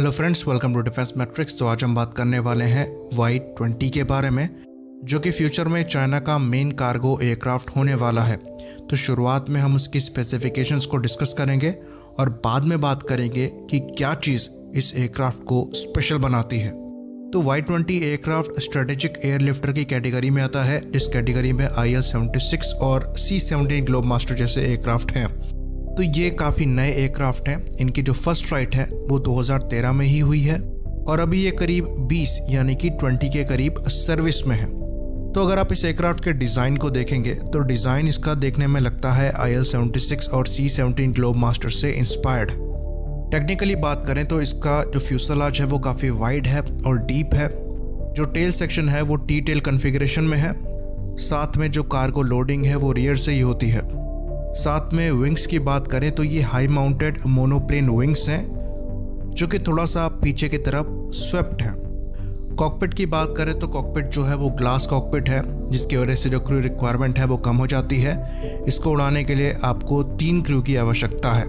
Hello friends, welcome to defence matrix. तो आज हम बात करने वाले हैं Y-20 के बारे में, जो कि फ्यूचर में चाइना का मेन कार्गो एयरक्राफ्ट होने वाला है। तो शुरुआत में हम उसकी स्पेसिफिकेशंस को डिस्कस करेंगे और बाद में बात करेंगे कि क्या चीज़ इस एयरक्राफ्ट को स्पेशल बनाती है। तो Y-20 एयरक्राफ्ट स्ट्रेटेजिक एयरलिफ्टर की कैटेगरी में आता है, जिस कैटेगरी में IL-76 और C-17 ग्लोबमास्टर जैसे एयरक्राफ्ट हैं। तो ये काफ़ी नए एयरक्राफ्ट हैं। इनकी जो फर्स्ट फ्लाइट है वो 2013 में ही हुई है और अभी ये करीब 20 यानी कि 20 के करीब सर्विस में है। तो अगर आप इस एयरक्राफ्ट के डिज़ाइन को देखेंगे तो डिज़ाइन इसका देखने में लगता है IL-76 और C-17 ग्लोबमास्टर से इंस्पायर्ड। टेक्निकली बात करें तो इसका जो फ्यूसलाज है वो काफ़ी वाइड है और डीप है। जो टेल सेक्शन है वो टी टेल कन्फिग्रेशन में है। साथ में जो कार्गो लोडिंग है वो रियर से ही होती है। साथ में विंग्स की बात करें तो ये हाई माउंटेड मोनोप्लेन विंग्स हैं, जो कि थोड़ा सा पीछे की तरफ स्वेप्ट है। कॉकपिट की बात करें तो कॉकपिट जो है वो ग्लास कॉकपिट है, जिसकी वजह से जो क्रू रिक्वायरमेंट है वो कम हो जाती है। इसको उड़ाने के लिए आपको 3 क्रू की आवश्यकता है।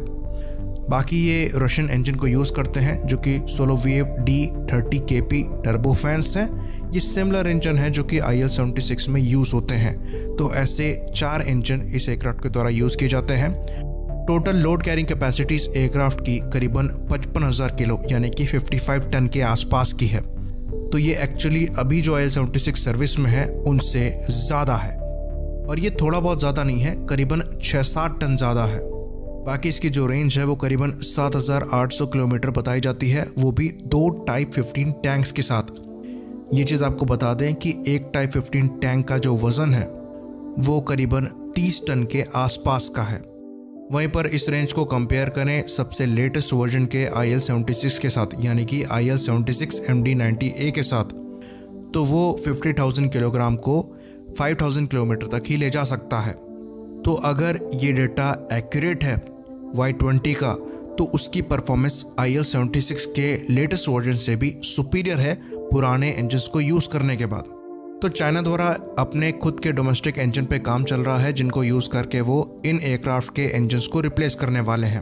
बाकी ये रशियन इंजन को यूज़ करते हैं, जो कि सोलोविएव D30 KP टर्बोफैंस हैं। ये सिमिलर इंजन है जो कि IL-76 में यूज़ होते हैं। तो ऐसे 4 इंजन इस एयरक्राफ्ट के द्वारा यूज़ किए जाते हैं। टोटल लोड कैरिंग कैपेसिटी इस एयरक्राफ्ट की करीबन 55,000 किलो यानी कि 55 टन के आसपास की है। तो ये एक्चुअली अभी जो IL-76 सर्विस में है उनसे ज़्यादा है, और ये थोड़ा बहुत ज़्यादा नहीं है, करीबन 6-7 टन ज़्यादा है। बाकी इसकी जो रेंज है वो करीबन 7,800 किलोमीटर बताई जाती है, वो भी 2 टाइप 15 टैंक्स के साथ। ये चीज़ आपको बता दें कि एक टाइप 15 टैंक का जो वज़न है वो करीबन 30 टन के आसपास का है। वहीं पर इस रेंज को कंपेयर करें सबसे लेटेस्ट वर्जन के IL-76 के साथ, यानी कि IL-76 MD-90A के साथ, तो वो 50,000 किलोग्राम को 5,000 किलोमीटर तक ही ले जा सकता है। तो अगर ये डेटा एक्यूरेट है Y-20 का, तो उसकी परफॉर्मेंस IL-76 के लेटेस्ट वर्जन से भी सुपीरियर है पुराने इंजन्स को यूज़ करने के बाद। तो चाइना द्वारा अपने खुद के डोमेस्टिक इंजन पे काम चल रहा है, जिनको यूज़ करके वो इन एयरक्राफ्ट के इंजन्स को रिप्लेस करने वाले हैं।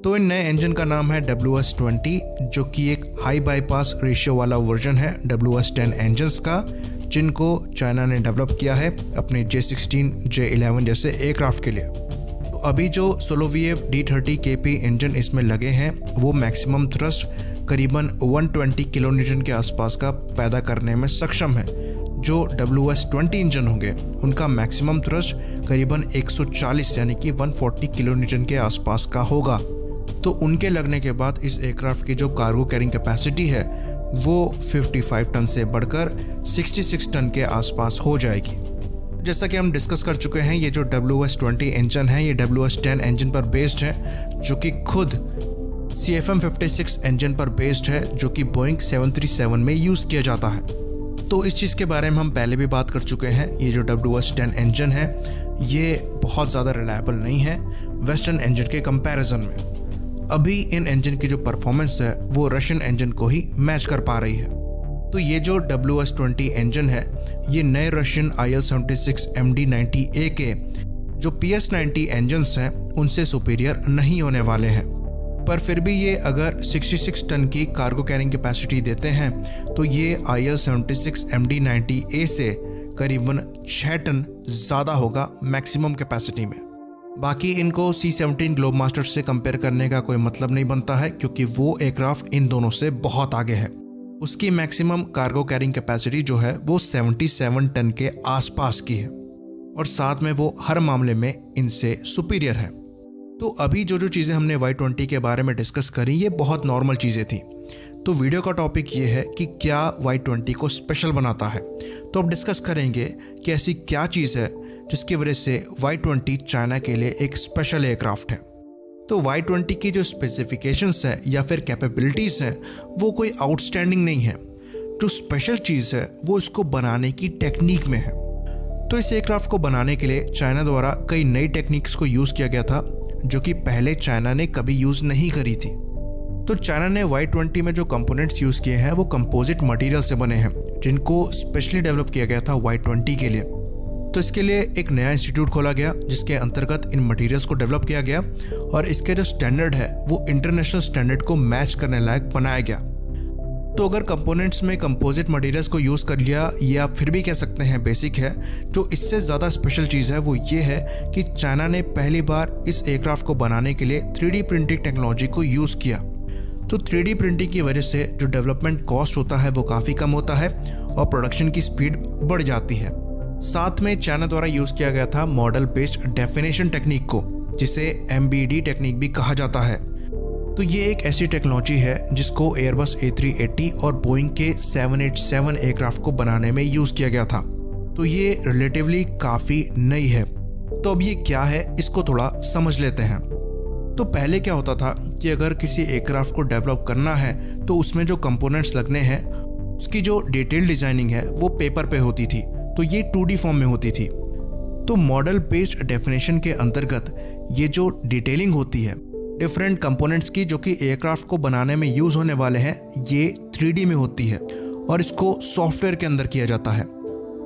तो इन नए इंजन का नाम है WS-20, जो कि एक हाई बाईपास रेशियो वाला वर्जन है WS-10 इंजन्स का, जिनको चाइना ने डेवलप किया है अपने J-16, J-11 जैसे एयरक्राफ्ट के लिए। तो अभी जो सोलोविएव D30 KP इंजन इसमें लगे हैं वो मैक्सिमम थ्रस्ट करीबन 120 किलो न्यूटन के आसपास का पैदा करने में सक्षम है। जो WS-20 इंजन होंगे उनका मैक्सिमम थ्रस्ट करीबन 140 यानी कि 140 किलो न्यूटन के आसपास का होगा। तो उनके लगने के बाद इस एयरक्राफ्ट की जो कार्गो कैरिंग कैपेसिटी है वो 55 टन से बढ़कर 66 टन के आसपास हो जाएगी। जैसा कि हम डिस्कस कर चुके हैं, ये जो WS-20 इंजन है ये WS-10 इंजन पर बेस्ड है, जो कि खुद CFM56 इंजन पर बेस्ड है, जो कि बोइंग 737 में यूज़ किया जाता है। तो इस चीज़ के बारे में हम पहले भी बात कर चुके हैं। ये जो WS-10 इंजन है ये बहुत ज़्यादा रिलायबल नहीं है वेस्टर्न इंजन के कंपैरिजन में। अभी इन इंजन की जो परफॉर्मेंस है वो रशियन इंजन को ही मैच कर पा रही है। तो ये जो WS-20 इंजन है ये नए रशियन IL-76 MD-90A के जो PS-90 इंजन्स हैं उनसे सुपीरियर नहीं होने वाले हैं। पर फिर भी ये अगर 66 टन की कार्गो कैरिंग कैपेसिटी देते हैं तो ये IL-76 MD-90A से करीबन 6 टन ज़्यादा होगा मैक्सिमम कैपेसिटी में। बाकी इनको C-17 ग्लोबमास्टर से कंपेयर करने का कोई मतलब नहीं बनता है, क्योंकि वो एयरक्राफ्ट इन दोनों से बहुत आगे है। उसकी मैक्सिमम कार्गो कैरिंग कैपेसिटी जो है वो 77 टन के आसपास की है, और साथ में वो हर मामले में इनसे सुपीरियर है। तो अभी जो चीज़ें हमने Y-20 के बारे में डिस्कस करी ये बहुत नॉर्मल चीज़ें थी। तो वीडियो का टॉपिक ये है कि क्या Y-20 को स्पेशल बनाता है। तो अब डिस्कस करेंगे कि ऐसी क्या चीज़ है जिसकी वजह से Y-20 चाइना के लिए एक स्पेशल एयरक्राफ्ट है। तो Y-20 की जो स्पेसिफिकेशंस है या फिर कैपेबिलिटीज़ हैं वो कोई आउटस्टैंडिंग नहीं है। जो स्पेशल चीज़ है वो इसको बनाने की टेक्निक में है। तो इस एयरक्राफ्ट को बनाने के लिए चाइना द्वारा कई नई टेक्निक्स को यूज़ किया गया था, जो कि पहले चाइना ने कभी यूज़ नहीं करी थी। तो चाइना ने Y-20 में जो कंपोनेंट्स यूज़ किए हैं वो कंपोजिट मटेरियल से बने हैं, जिनको स्पेशली डेवलप किया गया था Y-20 के लिए। तो इसके लिए एक नया इंस्टीट्यूट खोला गया जिसके अंतर्गत इन मटेरियल्स को डेवलप किया गया और इसके जो स्टैंडर्ड है वो इंटरनेशनल स्टैंडर्ड को मैच करने लायक बनाया गया। तो अगर कंपोनेंट्स में कंपोजिट मटेरियल्स को यूज़ कर लिया, ये आप फिर भी कह सकते हैं बेसिक है। जो इससे ज़्यादा स्पेशल चीज़ है वो ये है कि चाइना ने पहली बार इस एयरक्राफ्ट को बनाने के लिए 3D प्रिंटिंग टेक्नोलॉजी को यूज़ किया। तो 3D प्रिंटिंग की वजह से जो डेवलपमेंट कॉस्ट होता है वो काफ़ी कम होता है और प्रोडक्शन की स्पीड बढ़ जाती है। साथ में चाइना द्वारा यूज़ किया गया था मॉडल बेस्ड डेफिनेशन टेक्निक को, जिसे MBD टेक्निक भी कहा जाता है। तो ये एक ऐसी टेक्नोलॉजी है जिसको एयरबस A380 और बोइंग के 787 एयरक्राफ्ट को बनाने में यूज़ किया गया था। तो ये रिलेटिवली काफ़ी नई है। तो अब ये क्या है, इसको थोड़ा समझ लेते हैं। तो पहले क्या होता था कि अगर किसी एयरक्राफ्ट को डेवलप करना है तो उसमें जो कंपोनेंट्स लगने हैं उसकी जो डिटेल डिज़ाइनिंग है वो पेपर पे होती थी। तो ये 2D फॉर्म में होती थी। तो मॉडल बेस्ड डेफिनेशन के अंतर्गत ये जो डिटेलिंग होती है डिफरेंट कंपोनेंट्स की जो कि एयरक्राफ्ट को बनाने में यूज़ होने वाले हैं, ये 3D में होती है और इसको सॉफ्टवेयर के अंदर किया जाता है,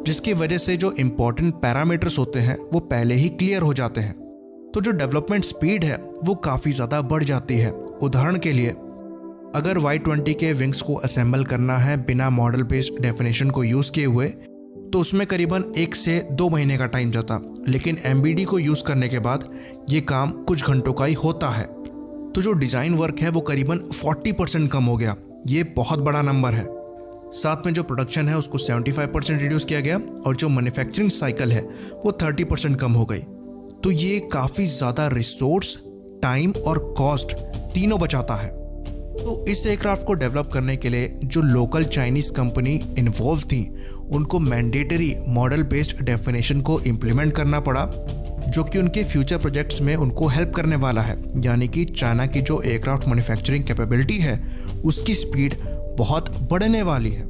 जिसकी वजह से जो इम्पोर्टेंट पैरामीटर्स होते हैं वो पहले ही क्लियर हो जाते हैं। तो जो डेवलपमेंट स्पीड है वो काफ़ी ज़्यादा बढ़ जाती है। उदाहरण के लिए अगर Y-20 के विंग्स को असेंबल करना है बिना मॉडल बेस्ड डेफिनेशन को यूज़ किए हुए तो उसमें करीबन 1 से 2 महीने का टाइम जाता, लेकिन MBD को यूज़ करने के बाद ये काम कुछ घंटों का ही होता है। तो जो डिज़ाइन वर्क है वो करीबन 40% कम हो गया। ये बहुत बड़ा नंबर है। साथ में जो प्रोडक्शन है उसको 75% रिड्यूस किया गया और जो मैन्युफैक्चरिंग साइकिल है वो 30% कम हो गई। तो ये काफ़ी ज़्यादा रिसोर्स, टाइम और कॉस्ट तीनों बचाता है। तो इस एयरक्राफ्ट को डेवलप करने के लिए जो लोकल चाइनीज़ कंपनी इन्वॉल्व थी उनको मैंडेटरी मॉडल बेस्ड डेफिनेशन को इम्प्लीमेंट करना पड़ा, जो कि उनके फ्यूचर प्रोजेक्ट्स में उनको हेल्प करने वाला है। यानी कि चाइना की जो एयरक्राफ्ट मैन्युफैक्चरिंग कैपेबिलिटी है उसकी स्पीड बहुत बढ़ने वाली है।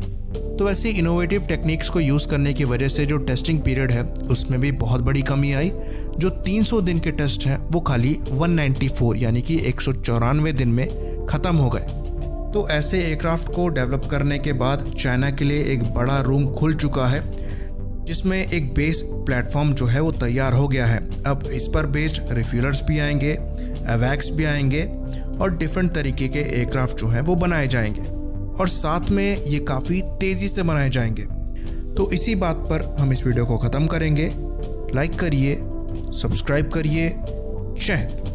तो ऐसी इनोवेटिव टेक्निक्स को यूज़ करने की वजह से जो टेस्टिंग पीरियड है उसमें भी बहुत बड़ी कमी आई। जो 300 दिन के टेस्ट हैं वो खाली 194 यानी कि 194 दिन में ख़त्म हो गए। तो ऐसे एयरक्राफ्ट को डेवलप करने के बाद चाइना के लिए एक बड़ा रूम खुल चुका है, जिसमें एक बेस प्लेटफॉर्म जो है वो तैयार हो गया है। अब इस पर बेस्ड रिफ्यूलर्स भी आएंगे, एवैक्स भी आएंगे और डिफरेंट तरीके के एयरक्राफ्ट जो हैं वो बनाए जाएंगे और साथ में ये काफ़ी तेज़ी से बनाए जाएंगे। तो इसी बात पर हम इस वीडियो को ख़त्म करेंगे। लाइक करिए, सब्सक्राइब करिए। जय हिंद।